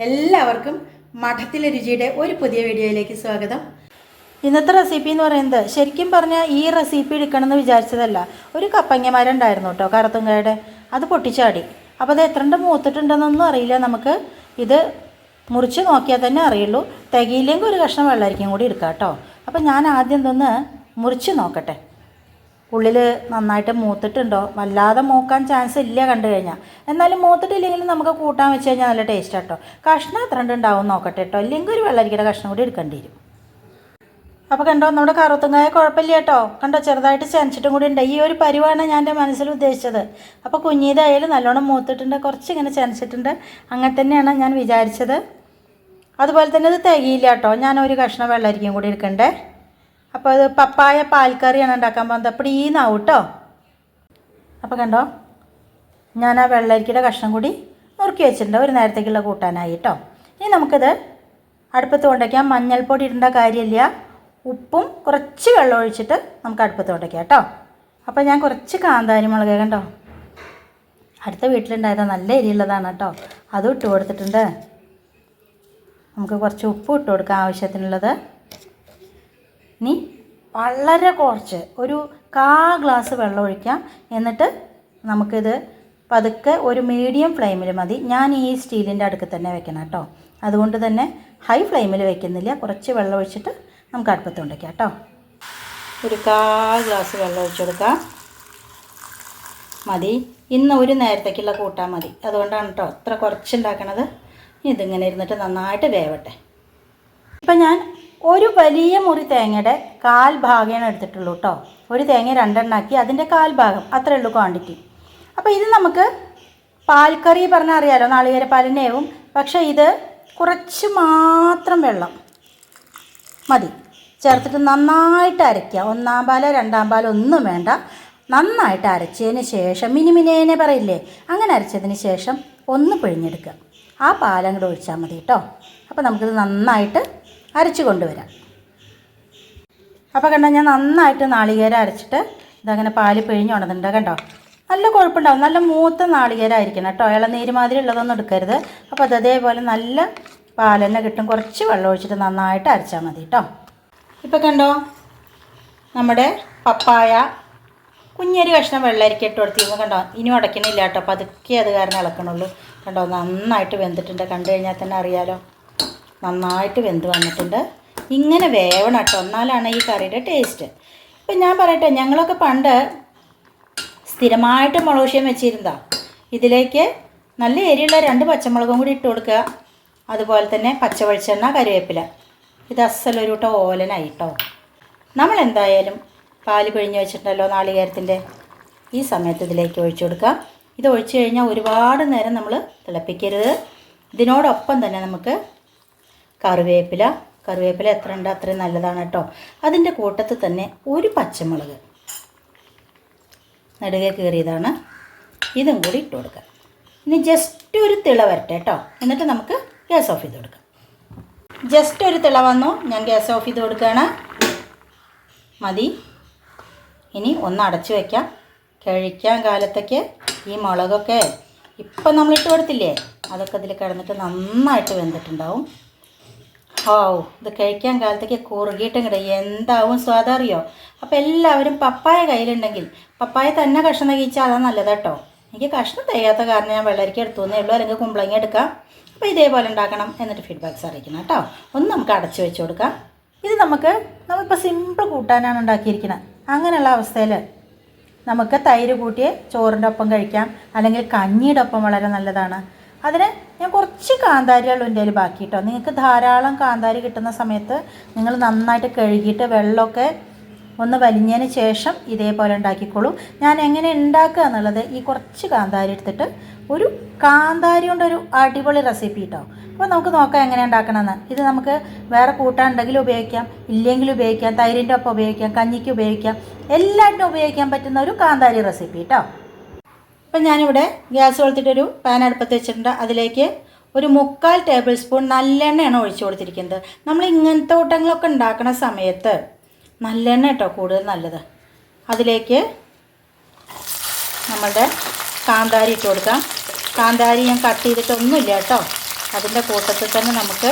എല്ലാവർക്കും മഠത്തിലെ രുചിയുടെ ഒരു പുതിയ വീഡിയോയിലേക്ക് സ്വാഗതം. ഇന്നത്തെ റെസിപ്പി എന്ന് പറയുന്നത് ശരിക്കും പറഞ്ഞാൽ ഈ റെസിപ്പി എടുക്കണമെന്ന് വിചാരിച്ചതല്ല. ഒരു കപ്പങ്ങമാരുണ്ടായിരുന്നു കേട്ടോ, കറുത്തുങ്ങയുടെ, അത് പൊട്ടിച്ചാടി. അപ്പോൾ അത് എത്രണ്ട് മൂത്തിട്ടുണ്ടെന്നൊന്നും അറിയില്ല. നമുക്ക് ഇത് മുറിച്ച് നോക്കിയാൽ തന്നെ അറിയുള്ളൂ. തികയില്ലെങ്കിൽ ഒരു കഷ്ണം വെള്ളരിക്കും കൂടി എടുക്കാം കേട്ടോ. അപ്പോൾ ഞാൻ ആദ്യം ഇതൊന്ന് മുറിച്ച് നോക്കട്ടെ, ഉള്ളിൽ നന്നായിട്ട് മൂത്തിട്ടുണ്ടോ. വല്ലാതെ മൂക്കാൻ ചാൻസ് ഇല്ല കണ്ടു കഴിഞ്ഞാൽ. എന്നാലും മൂത്തിട്ടില്ലെങ്കിലും നമുക്ക് കൂട്ടാൻ വെച്ച് കഴിഞ്ഞാൽ നല്ല ടേസ്റ്റ് കേട്ടോ. കഷ്ണം എത്ര ഉണ്ടാവും നോക്കട്ടെ കേട്ടോ, ഇല്ലെങ്കിൽ ഒരു വെള്ളരിക്കയുടെ കഷ്ണം കൂടി എടുക്കേണ്ടി വരും. അപ്പോൾ കണ്ടോ, നമ്മുടെ കറുത്തുങ്ങായ കുഴപ്പമില്ല കേട്ടോ. കണ്ടോ, ചെറുതായിട്ട് ചെനച്ചിട്ടും കൂടി ഉണ്ട്. ഈ ഒരു പരിവാണ് ഞാൻ എൻ്റെ മനസ്സിൽ ഉദ്ദേശിച്ചത്. അപ്പോൾ കുഞ്ഞിതായാലും നല്ലോണം മൂത്തിട്ടുണ്ട്, കുറച്ച് ഇങ്ങനെ ചെനച്ചിട്ടുണ്ട്. അങ്ങനെ തന്നെയാണ് ഞാൻ വിചാരിച്ചത്. അതുപോലെ തന്നെ ഇത് തികയില്ല കേട്ടോ. ഞാനൊരു കഷ്ണം വെള്ളരിക്കും കൂടി എടുക്കണ്ടേ. അപ്പോൾ അത് പപ്പായ പാൽക്കറിയാണ് ഉണ്ടാക്കാൻ പോകുന്നത്. അപ്പോൾ ഈ നാവും കേട്ടോ. അപ്പോൾ കണ്ടോ, ഞാൻ ആ വെള്ളരിക്കയുടെ കഷ്ണം കൂടി നുറുക്കി വെച്ചിട്ടുണ്ട്, ഒരു നേരത്തേക്കുള്ള കൂട്ടാനായി കേട്ടോ. ഇനി നമുക്കിത് അടുപ്പത്ത് കൊണ്ടുവയ്ക്കാം. മഞ്ഞൾപ്പൊടി ഇടേണ്ട കാര്യമില്ല, ഉപ്പും കുറച്ച് വെള്ളം ഒഴിച്ചിട്ട് നമുക്ക് അടുപ്പത്ത് കൊണ്ടുവയ്ക്കാം കേട്ടോ. അപ്പോൾ ഞാൻ കുറച്ച് കാന്താരി മുളക്, കണ്ടോ, അടുത്ത വീട്ടിലുണ്ടായത് നല്ല എരിയുള്ളതാണ് കേട്ടോ, അതും ഇട്ട് കൊടുത്തിട്ടുണ്ട്. നമുക്ക് കുറച്ച് ഉപ്പ് ഇട്ട് കൊടുക്കാം ആവശ്യത്തിനുള്ളത്. ഇനി വളരെ കുറച്ച് ഒരു 1/4 ഗ്ലാസ് വെള്ളം ഒഴിക്കാം. എന്നിട്ട് നമുക്കിത് പതുക്കെ ഒരു മീഡിയം ഫ്ലെയിമിൽ മതി. ഞാൻ ഈ സ്റ്റീലിൻ്റെ അടുക്കിൽ തന്നെ വെക്കണം കേട്ടോ, അതുകൊണ്ട് തന്നെ ഹൈ ഫ്ലെയിമിൽ വെക്കുന്നില്ല. കുറച്ച് വെള്ളം ഒഴിച്ചിട്ട് നമുക്ക് അടുപ്പത്ത് കൊണ്ടുവയ്ക്കാം കേട്ടോ. ഒരു 1/4 ഗ്ലാസ് വെള്ളം ഒഴിച്ചു കൊടുക്കാം, മതി. ഇന്ന് ഒരു നേരത്തേക്കുള്ള കൂട്ടാൻ മതി, അതുകൊണ്ടാണ് കേട്ടോ ഇത്ര കുറച്ചുണ്ടാക്കണത്. ഇതിങ്ങനെ ഇരുന്നിട്ട് നന്നായിട്ട് വേവട്ടെ. ഇപ്പം ഞാൻ ഒരു വലിയ മുറി തേങ്ങയുടെ 1/4 ഭാഗമാണ് എടുത്തിട്ടുള്ളൂ കേട്ടോ. ഒരു തേങ്ങ 2 എണ്ണാക്കി അതിൻ്റെ 1/4 ഭാഗം, അത്രേ ഉള്ളൂ ക്വാണ്ടിറ്റി. അപ്പോൾ ഇത് നമുക്ക് പാൽക്കറി പറഞ്ഞാൽ അറിയാലോ, നാളികേരപ്പാലിനെയാവും. പക്ഷേ ഇത് കുറച്ച് മാത്രം വെള്ളം മതി ചേർത്തിട്ട് നന്നായിട്ട് അരയ്ക്കുക. 1-ാം പാലോ 2-ാം പാലോ ഒന്നും വേണ്ട. നന്നായിട്ട് അരച്ചതിന് ശേഷം മിനിമിനേനെ പറയില്ലേ, അങ്ങനെ അരച്ചതിന് ശേഷം ഒന്ന് പിഴിഞ്ഞെടുക്കുക. ആ പാലങ്ങോട്ട് ഒഴിച്ചാൽ മതി കേട്ടോ. അപ്പോൾ നമുക്കിത് നന്നായിട്ട് അരച്ച് കൊണ്ടുവരാം. അപ്പോൾ കണ്ടോ, ഞാൻ നന്നായിട്ട് നാളികേരം അരച്ചിട്ട് ഇതങ്ങനെ പാല് പിഴിഞ്ഞ് കൊണ്ടുവന്നിട്ടുണ്ട്. കണ്ടോ, നല്ല കുഴപ്പമുണ്ടാവും. നല്ല മൂത്ത നാളികേരമായിരിക്കണം കേട്ടോ, ഇളനീര് മാതിരി ഉള്ളതൊന്നും എടുക്കരുത്. അപ്പോൾ അതേപോലെ നല്ല പാൽ തന്നെ കിട്ടും. കുറച്ച് വെള്ളം ഒഴിച്ചിട്ട് നന്നായിട്ട് അരച്ചാൽ മതി കേട്ടോ. ഇപ്പോൾ കണ്ടോ, നമ്മുടെ പപ്പായ കുഞ്ഞൊരു കഷ്ണം വെള്ളരിക്ക ഇട്ട് കൊടുത്തിരുന്നു. കണ്ടോ, ഇനി ഉടയ്ക്കണില്ല കേട്ടോ, പതുക്കെ അത് കാരണം ഇളക്കണുള്ളൂ. കണ്ടോ, നന്നായിട്ട് വെന്തിട്ടുണ്ട്. കണ്ടു കഴിഞ്ഞാൽ തന്നെ അറിയാലോ, നന്നായിട്ട് വെന്ത് വന്നിട്ടുണ്ട്. ഇങ്ങനെ വേവണം കേട്ടോ, എന്നാലാണ് ഈ കറിയുടെ ടേസ്റ്റ്. ഇപ്പം ഞാൻ പറയട്ടെ, ഞങ്ങളൊക്കെ പണ്ട് സ്ഥിരമായിട്ട് മുളക് പൊടിയും വെച്ചിരുന്നതാണ്. ഇതിലേക്ക് നല്ല എരിയുള്ള 2 പച്ചമുളകും കൂടി ഇട്ട് കൊടുക്കുക. അതുപോലെ തന്നെ പച്ച വെളിച്ചെണ്ണ, കറിവേപ്പില. ഇത് അസലൊരു കേട്ടോ ഓലനായി കേട്ടോ. നമ്മളെന്തായാലും പാല് പിഴിഞ്ഞ് വെച്ചിട്ടുണ്ടല്ലോ നാളികേരത്തിൻ്റെ, ഈ സമയത്ത് ഇതിലേക്ക് ഒഴിച്ചു കൊടുക്കുക. ഇത് ഒഴിച്ചു കഴിഞ്ഞാൽ ഒരുപാട് നേരം നമ്മൾ തിളപ്പിക്കരുത്. ഇതിനോടൊപ്പം തന്നെ നമുക്ക് കറിവേപ്പില എത്ര ഉണ്ട് അത്രയും നല്ലതാണ് കേട്ടോ. അതിൻ്റെ കൂട്ടത്തിൽ തന്നെ ഒരു പച്ചമുളക് നെടുകെ കീറിയതാണ്, ഇതും കൂടി ഇട്ട് കൊടുക്കുക. ഇനി ജസ്റ്റ് ഒരു തിള വരട്ടെ കേട്ടോ, എന്നിട്ട് നമുക്ക് ഗ്യാസ് ഓഫ് ചെയ്ത് കൊടുക്കാം. ജസ്റ്റ് ഒരു തിള വന്നു, ഞാൻ ഗ്യാസ് ഓഫ് ചെയ്ത് കൊടുക്കുകയാണ്. മതി. ഇനി ഒന്ന് അടച്ചു വയ്ക്കാം. കഴിക്കാൻ കാലത്തേക്ക് ഈ മുളകൊക്കെ ഇപ്പം നമ്മളിട്ട് കൊടുത്തില്ലേ, അതൊക്കെ ഇതിൽ കിടന്നിട്ട് നന്നായിട്ട് വെന്തിട്ടുണ്ടാവും. ഓ, ഇത് കഴിക്കാൻ കാലത്തേക്ക് കുറുകിയിട്ടും കിട്ടും. എന്താവും സ്വാദറിയോ. അപ്പോൾ എല്ലാവരും പപ്പായ കയ്യിലുണ്ടെങ്കിൽ പപ്പായ തന്നെ കഷ്ണം തികച്ചാൽ അതാണ് നല്ലത് കേട്ടോ. എനിക്ക് കഷ്ണം തികയാത്ത കാരണം ഞാൻ വെള്ളരിക്ക എടുത്തു എന്നേ ഉള്ളൂ, അല്ലെങ്കിൽ കുമ്പളങ്ങ എടുക്കാം. അപ്പോൾ ഇതേപോലെ ഉണ്ടാക്കണം, എന്നിട്ട് ഫീഡ്ബാക്ക്സ് അറിയിക്കണം കേട്ടോ. ഒന്ന് നമുക്ക് അടച്ചു വെച്ച് കൊടുക്കാം. ഇത് നമ്മളിപ്പോൾ സിമ്പിൾ കൂട്ടാനാണ് ഉണ്ടാക്കിയിരിക്കുന്നത്. അങ്ങനെയുള്ള അവസ്ഥയിൽ നമുക്ക് തൈര് കൂട്ടിയ ചോറിൻ്റെ ഒപ്പം കഴിക്കാം, അല്ലെങ്കിൽ കഞ്ഞിയുടെ ഒപ്പം വളരെ നല്ലതാണ്. അതിന് ഞാൻ കുറച്ച് കാന്താരിയുള്ളൂ എൻ്റെ കയ്യിൽ ബാക്കി കേട്ടോ. നിങ്ങൾക്ക് ധാരാളം കാന്താരി കിട്ടുന്ന സമയത്ത് നിങ്ങൾ നന്നായിട്ട് കഴുകിയിട്ട് വെള്ളമൊക്കെ ഒന്ന് വലിഞ്ഞതിന് ശേഷം ഇതേപോലെ ഉണ്ടാക്കിക്കോളൂ. ഞാൻ എങ്ങനെ ഉണ്ടാക്കുക എന്നുള്ളത് ഈ കുറച്ച് കാന്താരി എടുത്തിട്ട് ഒരു കാന്താരി കൊണ്ടൊരു അടിപൊളി റെസിപ്പി കേട്ടോ. അപ്പോൾ നമുക്ക് നോക്കാം എങ്ങനെ ഉണ്ടാക്കണമെന്ന്. ഇത് നമുക്ക് വേറെ കൂട്ടാനുണ്ടെങ്കിലും ഉപയോഗിക്കാം, ഇല്ലെങ്കിലും ഉപയോഗിക്കാം, തൈരിൻ്റെ ഒപ്പം ഉപയോഗിക്കാം, കഞ്ഞിക്ക് ഉപയോഗിക്കാം, എല്ലാറ്റിനും ഉപയോഗിക്കാൻ പറ്റുന്ന ഒരു കാന്താരി റെസിപ്പി കേട്ടോ. അപ്പം ഞാനിവിടെ ഗ്യാസ് കൊളുത്തിട്ടൊരു പാൻ അടുപ്പത്ത് വെച്ചിട്ടുണ്ട്. അതിലേക്ക് ഒരു 3/4 ടേബിൾ സ്പൂൺ നല്ലെണ്ണയാണ് ഒഴിച്ചു കൊടുത്തിരിക്കുന്നത്. നമ്മൾ ഇങ്ങനത്തെ കൂട്ടങ്ങളൊക്കെ ഉണ്ടാക്കുന്ന സമയത്ത് നല്ലെണ്ണ കേട്ടോ കൂടുതൽ നല്ലത്. അതിലേക്ക് നമ്മളുടെ കാന്താരി ഇട്ട് കൊടുക്കാം. കാന്താരി ഞാൻ കട്ട് ചെയ്തിട്ടൊന്നുമില്ല കേട്ടോ, അതിൻ്റെ കൂട്ടത്തിൽ തന്നെ നമുക്ക്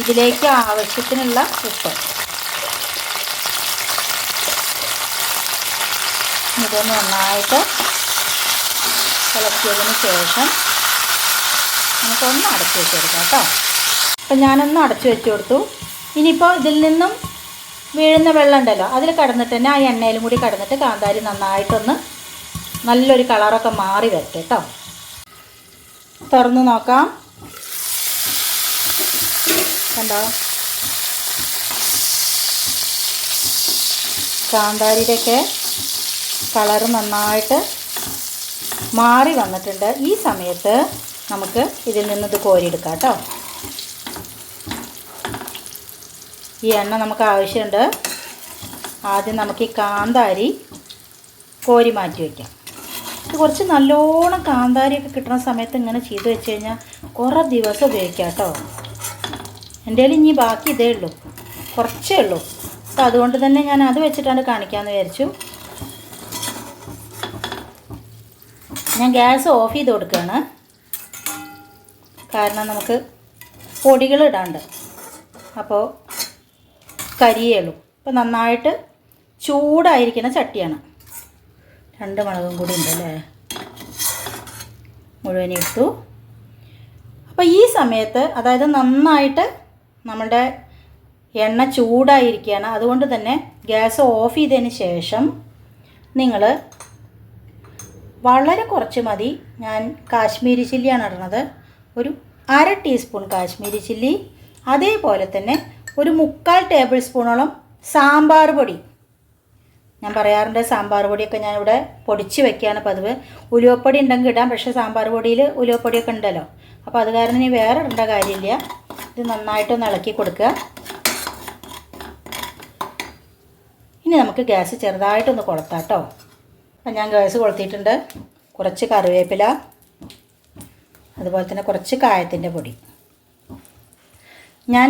ഇതിലേക്ക് ആവശ്യത്തിനുള്ള ഉപ്പ്. ഇതൊന്ന് നന്നായിട്ട് ഇളക്കിയതിന് ശേഷം നമുക്കൊന്ന് അടച്ചു വെച്ച് കൊടുക്കാം കേട്ടോ. അപ്പം ഞാനൊന്ന് അടച്ചു വെച്ച് കൊടുത്തു. ഇനിയിപ്പോൾ ഇതിൽ നിന്നും വീഴുന്ന വെള്ളം ഉണ്ടല്ലോ, അതിൽ കടന്നിട്ട് തന്നെ ആ എണ്ണയിലും കൂടി കടന്നിട്ട് കാന്താരി നന്നായിട്ടൊന്ന് നല്ലൊരു കളറൊക്കെ മാറി വരട്ടെ കേട്ടോ. തുറന്ന് നോക്കാം. കണ്ടോ, കാന്താരിയുടെയൊക്കെ കളറ് നന്നായിട്ട് മാറി വന്നിട്ടുണ്ട്. ഈ സമയത്ത് നമുക്ക് ഇതിൽ നിന്നിത് കോരിയെടുക്കാം കേട്ടോ. ഈ എണ്ണ നമുക്ക് ആവശ്യമുണ്ട്. ആദ്യം നമുക്ക് ഈ കാന്താരി കോരി മാറ്റി വയ്ക്കാം. ഇത് കുറച്ച് നല്ലോണം കാന്താരിയൊക്കെ കിട്ടുന്ന സമയത്ത് ഇങ്ങനെ ചെയ്ത് വെച്ച് കഴിഞ്ഞാൽ കുറേ ദിവസം ഉപയോഗിക്കാം കേട്ടോ. എൻ്റെ കയ്യിൽ ഇനി ബാക്കി ഇതേ ഉള്ളൂ, കുറച്ചേ ഉള്ളൂ. അപ്പോൾ അതുകൊണ്ട് തന്നെ ഞാൻ അത് വെച്ചിട്ടാണ് കാണിക്കാമെന്ന് വിചാരിച്ചു. ഞാൻ ഗ്യാസ് ഓഫ് ചെയ്ത് കൊടുക്കുകയാണ്, കാരണം നമുക്ക് പൊടികൾ ഇടാണ്ട്, അപ്പോൾ കരിയുള്ളൂ. അപ്പോൾ നന്നായിട്ട് ചൂടായിരിക്കുന്ന ചട്ടിയാണ്. 2 മുളകും കൂടി ഉണ്ടല്ലേ, മുഴുവനും ഇട്ടു. അപ്പോൾ ഈ സമയത്ത്, അതായത് നന്നായിട്ട് നമ്മളുടെ എണ്ണ ചൂടായിരിക്കുകയാണ്. അതുകൊണ്ട് തന്നെ ഗ്യാസ് ഓഫ് ചെയ്തതിന് ശേഷം നിങ്ങൾ വളരെ കുറച്ച് മതി. ഞാൻ കാശ്മീരി ചില്ലിയാണ് ഇടുന്നത്, ഒരു 1/2 ടീസ്പൂൺ കാശ്മീരി ചില്ലി. അതേപോലെ തന്നെ ഒരു 3/4 ടേബിൾ സ്പൂണോളം സാമ്പാർ പൊടി. ഞാൻ പറയാറുണ്ട്, സാമ്പാർ പൊടിയൊക്കെ ഞാനിവിടെ പൊടിച്ച് വെക്കുകയാണ് പതിവ്. ഉലുവപ്പൊടി ഉണ്ടെങ്കിൽ ഇടാം, പക്ഷേ സാമ്പാർ പൊടിയിൽ ഉലുവപ്പൊടിയൊക്കെ ഉണ്ടല്ലോ, അപ്പോൾ അത് കാരണം ഇനി വേറെ ഇടേണ്ട കാര്യമില്ല. ഇത് നന്നായിട്ടൊന്ന് ഇളക്കി കൊടുക്കുക. ഇനി നമുക്ക് ഗ്യാസ് ചെറുതായിട്ടൊന്ന് കൊളുത്താം കേട്ടോ. അപ്പം ഞാൻ ഗ്യാസ് കൊളുത്തിയിട്ടുണ്ട്. കുറച്ച് കറിവേപ്പില, അതുപോലെ തന്നെ കുറച്ച് കായത്തിൻ്റെ പൊടി. ഞാൻ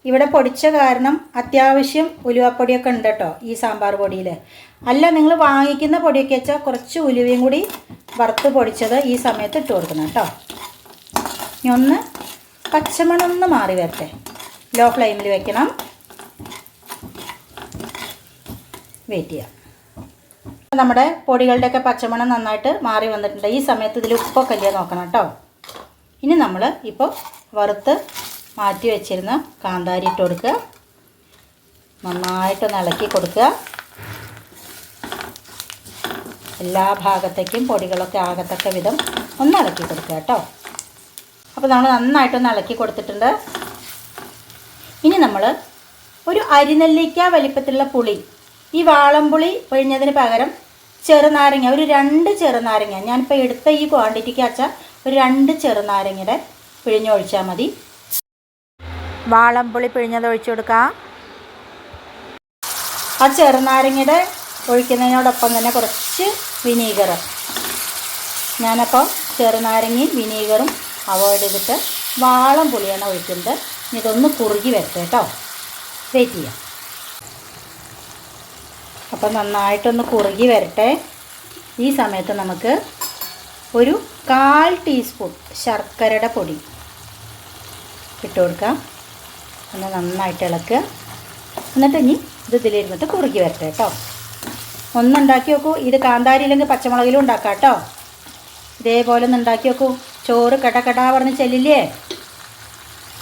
ഇവിടെ പൊടിച്ച കാരണം അത്യാവശ്യം ഉലുവപ്പൊടിയൊക്കെ ഉണ്ട് കേട്ടോ ഈ സാമ്പാർ പൊടിയിൽ. അല്ല, നിങ്ങൾ വാങ്ങിക്കുന്ന പൊടിയൊക്കെ വെച്ചാൽ കുറച്ച് ഉലുവയും കൂടി വറുത്ത് പൊടിച്ചത് ഈ സമയത്ത് ഇട്ട് കൊടുക്കണം കേട്ടോ. ഇനി ഒന്ന് പച്ചമണം ഒന്ന് മാറി വരട്ടെ. ലോ ഫ്ലെയിമിൽ വെക്കണം, വെയിറ്റ് ചെയ്യാം. നമ്മുടെ പൊടികളുടെയൊക്കെ പച്ചമണം നന്നായിട്ട് മാറി വന്നിട്ടുണ്ട്. ഈ സമയത്ത് ഇതിൽ ഉപ്പൊക്കെ ഇല്ലേ നോക്കണം കേട്ടോ. ഇനി നമ്മൾ ഇപ്പോൾ വറുത്ത് മാറ്റി വെച്ചിരുന്ന കാന്താരി ഇട്ട് കൊടുക്കുക. നന്നായിട്ടൊന്ന് ഇളക്കി കൊടുക്കുക. എല്ലാ ഭാഗത്തേക്കും പൊടികളൊക്കെ ആകത്തക്ക വിധം ഒന്ന് ഇളക്കി കൊടുക്കുക കേട്ടോ. അപ്പോൾ നമ്മൾ നന്നായിട്ടൊന്ന് ഇളക്കി കൊടുത്തിട്ടുണ്ട്. ഇനി നമ്മൾ ഒരു അരിനെല്ലിക്ക വലിപ്പത്തിലുള്ള പുളി, ഈ വാളംപുളി പിഴിഞ്ഞതിന് പകരം ചെറുനാരങ്ങ, ഒരു 2 ചെറുനാരങ്ങ, ഞാനിപ്പോൾ എടുത്ത ഈ ക്വാണ്ടിറ്റിക്ക് വെച്ചാൽ ഒരു 2 ചെറുനാരങ്ങയുടെ പിഴിഞ്ഞൊഴിച്ചാൽ മതി. വാളംപുളി പിഴിഞ്ഞത് ഒഴിച്ചു കൊടുക്കാം. ആ ചെറുനാരങ്ങയുടെ ഒഴിക്കുന്നതിനോടൊപ്പം തന്നെ കുറച്ച് വിനീഗർ. ഞാനപ്പോൾ ചെറുനാരങ്ങയും വിനീഗറും അവോയ്ഡ് ചെയ്തിട്ട് വാളംപുളിയാണ് ഒഴിക്കുന്നത്. ഇതൊന്ന് കുറുകി വരട്ടെ കേട്ടോ, വെയിറ്റ് ചെയ്യാം. അപ്പോൾ നന്നായിട്ടൊന്ന് കുറുകി വരട്ടെ. ഈ സമയത്ത് നമുക്ക് ഒരു 1/4 ടീസ്പൂൺ ശർക്കരയുടെ പൊടി ഇട്ട് കൊടുക്കാം. ഒന്ന് നന്നായിട്ട് ഇളക്കുക. എന്നിട്ട് ഇനി ഇത് ഇതിലിരുന്നിട്ട് കുറുകി വരട്ടെ കേട്ടോ. ഒന്നുണ്ടാക്കി നോക്കൂ. ഇത് കാന്താരി ഇല്ലെങ്കിൽ പച്ചമുളകിലും ഉണ്ടാക്കാം കേട്ടോ. ഇതേപോലെ ഒന്ന് ഉണ്ടാക്കി നോക്കൂ. ചോറ് കടകടാ പറഞ്ഞ് ചെല്ലില്ലേ.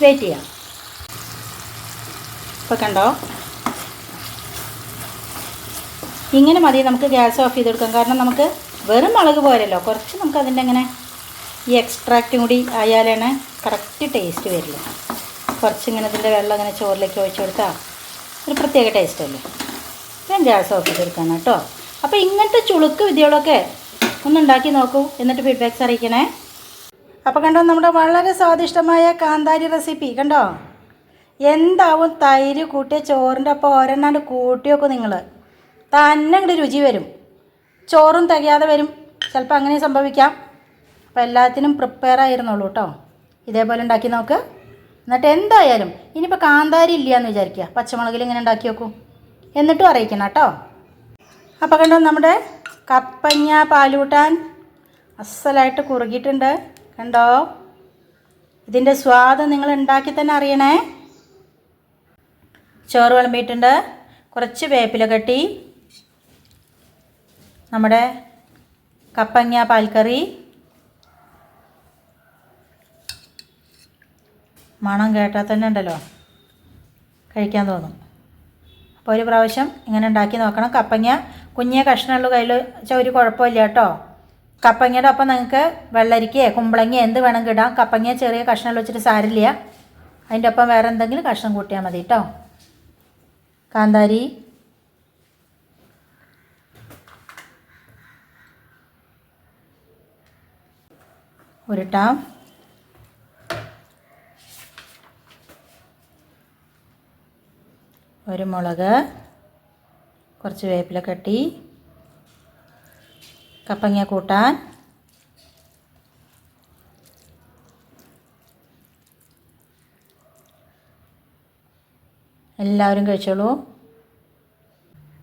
വെയിറ്റ് ചെയ്യാം. ഇപ്പോൾ കണ്ടോ, ഇങ്ങനെ മതി. നമുക്ക് ഗ്യാസ് ഓഫ് ചെയ്ത് കൊടുക്കാം. കാരണം നമുക്ക് വെറും മുളക് പോരല്ലോ, കുറച്ച് നമുക്ക് അതിൻ്റെ അങ്ങനെ ഈ എക്സ്ട്രാക്റ്റും കൂടി ആയാലാണ് കറക്റ്റ് ടേസ്റ്റ് വരില്ല. കുറച്ചിങ്ങനെ ഇതിൻ്റെ വെള്ളം ഇങ്ങനെ ചോറിലേക്ക് ഒഴിച്ചു കൊടുത്താൽ ഒരു പ്രത്യേക ടേസ്റ്റ് അല്ലേ. ഞാൻ ഗ്യാസ് ഓഫ് ചെയ്തെടുക്കണം കേട്ടോ. അപ്പോൾ ഇങ്ങനത്തെ ചുളുക്ക് വിദ്യകളൊക്കെ ഒന്നുണ്ടാക്കി നോക്കൂ, എന്നിട്ട് ഫീഡ്ബാക്ക്സ് അറിയിക്കണേ. അപ്പോൾ കണ്ടോ, നമ്മുടെ വളരെ സ്വാദിഷ്ടമായ കാന്താരി റെസിപ്പി കണ്ടോ. എന്താവും തൈര് കൂട്ടിയ ചോറിൻ്റെ ഒപ്പം ഒരെണ്ണാണ്ട് കൂട്ടി വെക്കും നിങ്ങൾ, തന്നെ ഇങ്ങോട്ട് രുചി വരും. ചോറും തികയാതെ വരും, ചിലപ്പോൾ അങ്ങനെ സംഭവിക്കാം. അപ്പോൾ എല്ലാത്തിനും പ്രിപ്പയർ ആയിരുന്നുള്ളൂ കേട്ടോ. ഇതേപോലെ ഉണ്ടാക്കി നോക്ക്. എന്നിട്ട് എന്തായാലും ഇനിയിപ്പോൾ കാന്താരി ഇല്ല എന്ന് വിചാരിക്കുക, പച്ചമുളകിൽ ഇങ്ങനെ ഉണ്ടാക്കി നോക്കൂ, എന്നിട്ടും അറിയിക്കണം കേട്ടോ. അപ്പോൾ കണ്ടോ, നമ്മുടെ കപ്പങ്ങ പാലൂട്ടാൻ അസലായിട്ട് കുറുകിയിട്ടുണ്ട് കണ്ടോ. ഇതിൻ്റെ സ്വാദ് നിങ്ങൾ ഉണ്ടാക്കി തന്നെ അറിയണേ. ചോറ് വിളമ്പിയിട്ടുണ്ട്. കുറച്ച് വേപ്പില കട്ടി, നമ്മുടെ കപ്പങ്ങ പാൽക്കറി. മണം കേട്ടാൽ തന്നെ ഉണ്ടല്ലോ കഴിക്കാൻ തോന്നും. അപ്പോൾ ഒരു പ്രാവശ്യം ഇങ്ങനെ ഉണ്ടാക്കി നോക്കണം. കപ്പങ്ങ കുഞ്ഞേ കഷ്ണമുള്ളൂ കയ്യിൽ വെച്ചാൽ ഒരു കുഴപ്പമില്ല കേട്ടോ. കപ്പങ്ങയുടെ ഒപ്പം നിങ്ങൾക്ക് വെള്ളരിക്കയോ കുമ്പളങ്ങയോ എന്ത് വേണമെങ്കിൽ ഇടാം. കപ്പങ്ങ ചെറിയ കഷ്ണം വെച്ചിട്ട് സാരില്ല. അതിൻ്റെ ഒപ്പം വേറെ എന്തെങ്കിലും കഷ്ണം കൂട്ടിയാൽ മതി കേട്ടോ. കാന്താരി, ഉരുട്ടാം. ഒരു മുളക്, കുറച്ച് വേപ്പില കട്ടി, കപ്പങ്ങ കൂട്ടാൻ. എല്ലാവരും കഴിച്ചോളൂ.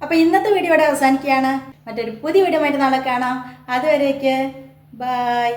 അപ്പോൾ ഇന്നത്തെ വീഡിയോ ഇവിടെ അവസാനിക്കുകയാണ്. മറ്റൊരു പുതിയ വീഡിയോ ആയിട്ട് നാളെ കാണാം. അതുവരേക്ക് ബൈ.